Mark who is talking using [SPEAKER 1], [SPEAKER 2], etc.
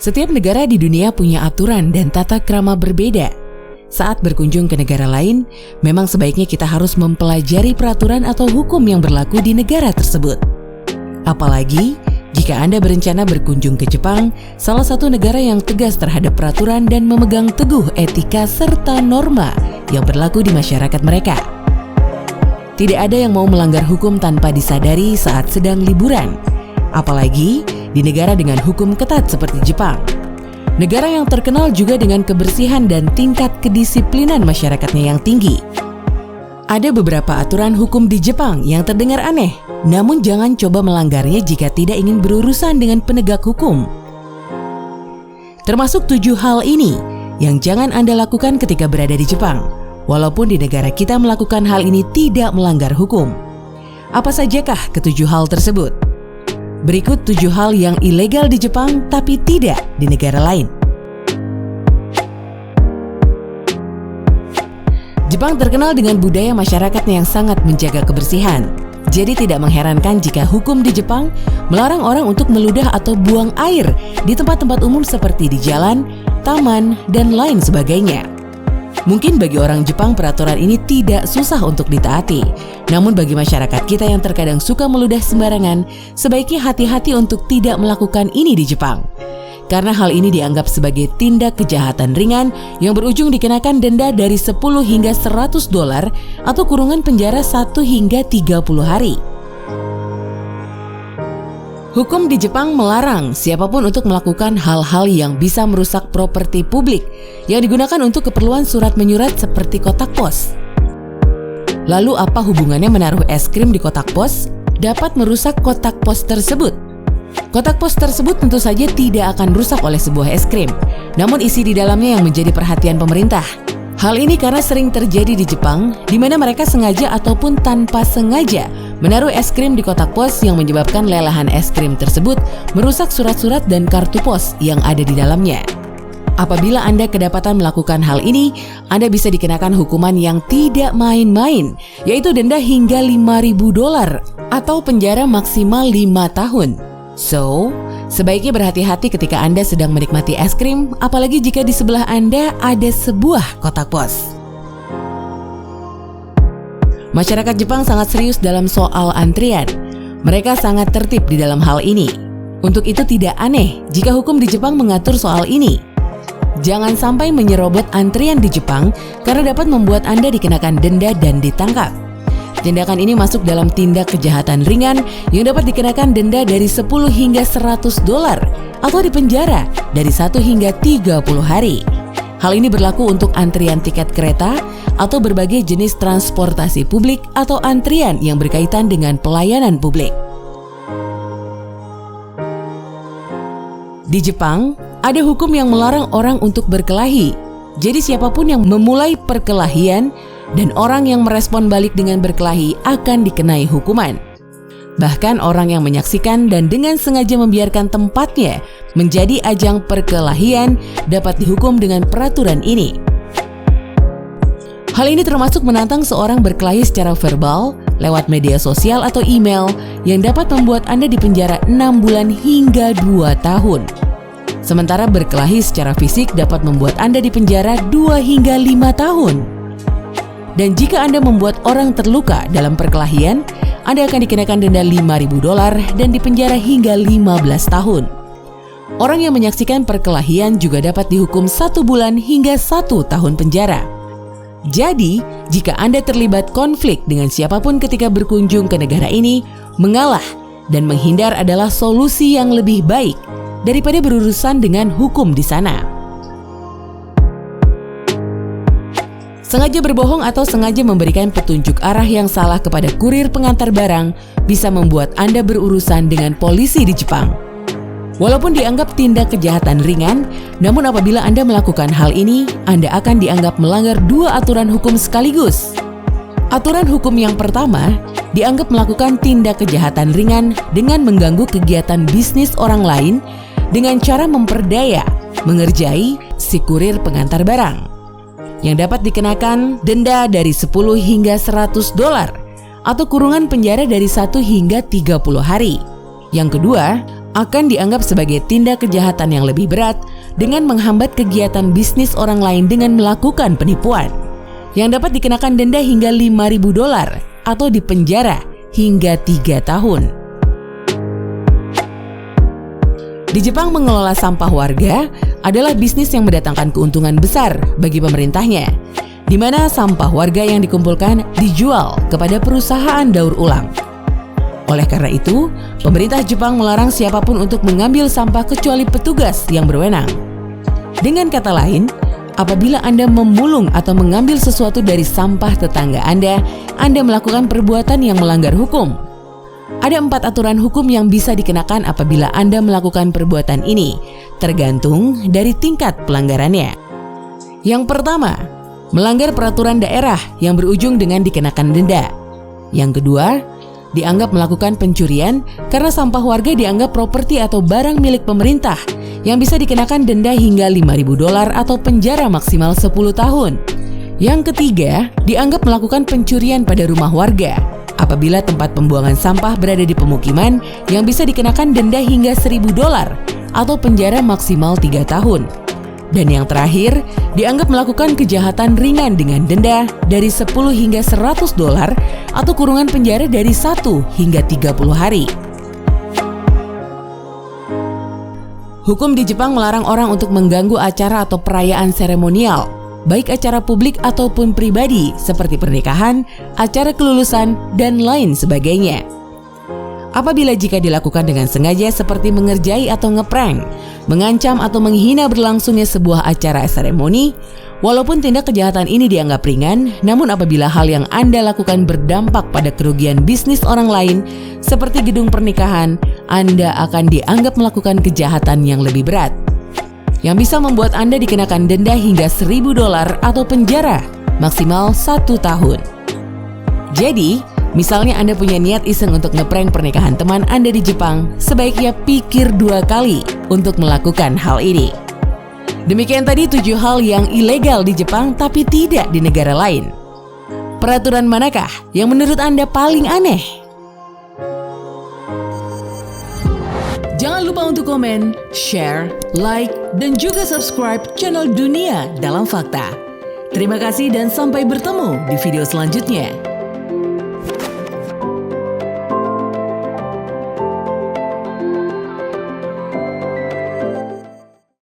[SPEAKER 1] Setiap negara di dunia punya aturan dan tata krama berbeda. Saat berkunjung ke negara lain, memang sebaiknya kita harus mempelajari peraturan atau hukum yang berlaku di negara tersebut. Apalagi jika Anda berencana berkunjung ke Jepang, salah satu negara yang tegas terhadap peraturan dan memegang teguh etika serta norma yang berlaku di masyarakat mereka. Tidak ada yang mau melanggar hukum tanpa disadari saat sedang liburan, apalagi di negara dengan hukum ketat seperti Jepang. Negara yang terkenal juga dengan kebersihan dan tingkat kedisiplinan masyarakatnya yang tinggi. Ada beberapa aturan hukum di Jepang yang terdengar aneh, namun jangan coba melanggarnya jika tidak ingin berurusan dengan penegak hukum. Termasuk 7 hal ini yang jangan Anda lakukan ketika berada di Jepang, walaupun di negara kita melakukan hal ini tidak melanggar hukum. Apa sajakah ke-7 hal tersebut? Berikut 7 hal yang ilegal di Jepang tapi tidak di negara lain. Jepang terkenal dengan budaya masyarakatnya yang sangat menjaga kebersihan. Jadi tidak mengherankan jika hukum di Jepang melarang orang untuk meludah atau buang air di tempat-tempat umum seperti di jalan, taman, dan lain sebagainya. Mungkin bagi orang Jepang peraturan ini tidak susah untuk ditaati. Namun bagi masyarakat kita yang terkadang suka meludah sembarangan, sebaiknya hati-hati untuk tidak melakukan ini di Jepang. Karena hal ini dianggap sebagai tindak kejahatan ringan yang berujung dikenakan denda dari 10 hingga $100 atau kurungan penjara 1 hingga 30 hari. Hukum di Jepang melarang siapapun untuk melakukan hal-hal yang bisa merusak properti publik yang digunakan untuk keperluan surat menyurat seperti kotak pos. Lalu apa hubungannya menaruh es krim di kotak pos dapat merusak kotak pos tersebut? Kotak pos tersebut tentu saja tidak akan rusak oleh sebuah es krim, namun isi di dalamnya yang menjadi perhatian pemerintah. Hal ini karena sering terjadi di Jepang, di mana mereka sengaja ataupun tanpa sengaja menaruh es krim di kotak pos yang menyebabkan lelehan es krim tersebut merusak surat-surat dan kartu pos yang ada di dalamnya. Apabila Anda kedapatan melakukan hal ini, Anda bisa dikenakan hukuman yang tidak main-main, yaitu denda hingga $5.000 atau penjara maksimal 5 tahun. So, sebaiknya berhati-hati ketika Anda sedang menikmati es krim, apalagi jika di sebelah Anda ada sebuah kotak pos. Masyarakat Jepang sangat serius dalam soal antrian. Mereka sangat tertib di dalam hal ini. Untuk itu tidak aneh jika hukum di Jepang mengatur soal ini. Jangan sampai menyerobot antrian di Jepang karena dapat membuat Anda dikenakan denda dan ditangkap. Tindakan ini masuk dalam tindak kejahatan ringan yang dapat dikenakan denda dari 10 hingga $100 atau dipenjara dari 1 hingga 30 hari. Hal ini berlaku untuk antrian tiket kereta atau berbagai jenis transportasi publik atau antrian yang berkaitan dengan pelayanan publik. Di Jepang, ada hukum yang melarang orang untuk berkelahi. Jadi siapapun yang memulai perkelahian dan orang yang merespon balik dengan berkelahi akan dikenai hukuman. Bahkan orang yang menyaksikan dan dengan sengaja membiarkan tempatnya menjadi ajang perkelahian dapat dihukum dengan peraturan ini. Hal ini termasuk menantang seorang berkelahi secara verbal, lewat media sosial atau email yang dapat membuat Anda dipenjara 6 bulan hingga 2 tahun. Sementara berkelahi secara fisik dapat membuat Anda dipenjara 2 hingga 5 tahun. Dan jika Anda membuat orang terluka dalam perkelahian, Anda akan dikenakan denda $5.000 dan dipenjara hingga 15 tahun. Orang yang menyaksikan perkelahian juga dapat dihukum 1 bulan hingga 1 tahun penjara. Jadi, jika Anda terlibat konflik dengan siapapun ketika berkunjung ke negara ini, mengalah dan menghindar adalah solusi yang lebih baik daripada berurusan dengan hukum di sana. Sengaja berbohong atau sengaja memberikan petunjuk arah yang salah kepada kurir pengantar barang bisa membuat Anda berurusan dengan polisi di Jepang. Walaupun dianggap tindak kejahatan ringan, namun apabila Anda melakukan hal ini, Anda akan dianggap melanggar 2 aturan hukum sekaligus. Aturan hukum yang pertama, dianggap melakukan tindak kejahatan ringan dengan mengganggu kegiatan bisnis orang lain dengan cara memperdaya, mengerjai si kurir pengantar barang, yang dapat dikenakan denda dari 10 hingga $100 atau kurungan penjara dari 1 hingga 30 hari. Yang kedua, akan dianggap sebagai tindak kejahatan yang lebih berat dengan menghambat kegiatan bisnis orang lain dengan melakukan penipuan, yang dapat dikenakan denda hingga $5.000 atau dipenjara hingga 3 tahun. Di Jepang, mengelola sampah warga adalah bisnis yang mendatangkan keuntungan besar bagi pemerintahnya, di mana sampah warga yang dikumpulkan dijual kepada perusahaan daur ulang. Oleh karena itu, pemerintah Jepang melarang siapapun untuk mengambil sampah kecuali petugas yang berwenang. Dengan kata lain, apabila Anda memulung atau mengambil sesuatu dari sampah tetangga Anda melakukan perbuatan yang melanggar hukum. Ada 4 aturan hukum yang bisa dikenakan apabila Anda melakukan perbuatan ini, tergantung dari tingkat pelanggarannya. Yang pertama, melanggar peraturan daerah yang berujung dengan dikenakan denda. Yang kedua, dianggap melakukan pencurian karena sampah warga dianggap properti atau barang milik pemerintah yang bisa dikenakan denda hingga $5.000 atau penjara maksimal 10 tahun. Yang ketiga, dianggap melakukan pencurian pada rumah warga apabila tempat pembuangan sampah berada di pemukiman yang bisa dikenakan denda hingga $1.000 atau penjara maksimal 3 tahun. Dan yang terakhir, dianggap melakukan kejahatan ringan dengan denda dari $10 hingga $100 atau kurungan penjara dari 1 hingga 30 hari. Hukum di Jepang melarang orang untuk mengganggu acara atau perayaan seremonial, baik acara publik ataupun pribadi seperti pernikahan, acara kelulusan, dan lain sebagainya. Apabila jika dilakukan dengan sengaja seperti mengerjai atau ngeprank, mengancam atau menghina berlangsungnya sebuah acara seremoni, walaupun tindak kejahatan ini dianggap ringan, namun apabila hal yang Anda lakukan berdampak pada kerugian bisnis orang lain, seperti gedung pernikahan, Anda akan dianggap melakukan kejahatan yang lebih berat, yang bisa membuat Anda dikenakan denda hingga $1.000 atau penjara maksimal 1 tahun. Jadi, misalnya Anda punya niat iseng untuk ngeprank pernikahan teman Anda di Jepang, sebaiknya pikir 2 kali untuk melakukan hal ini. Demikian tadi 7 hal yang ilegal di Jepang tapi tidak di negara lain. Peraturan manakah yang menurut Anda paling aneh? Jangan lupa untuk komen, share, like, dan juga subscribe channel Dunia Dalam Fakta. Terima kasih dan sampai bertemu di video selanjutnya.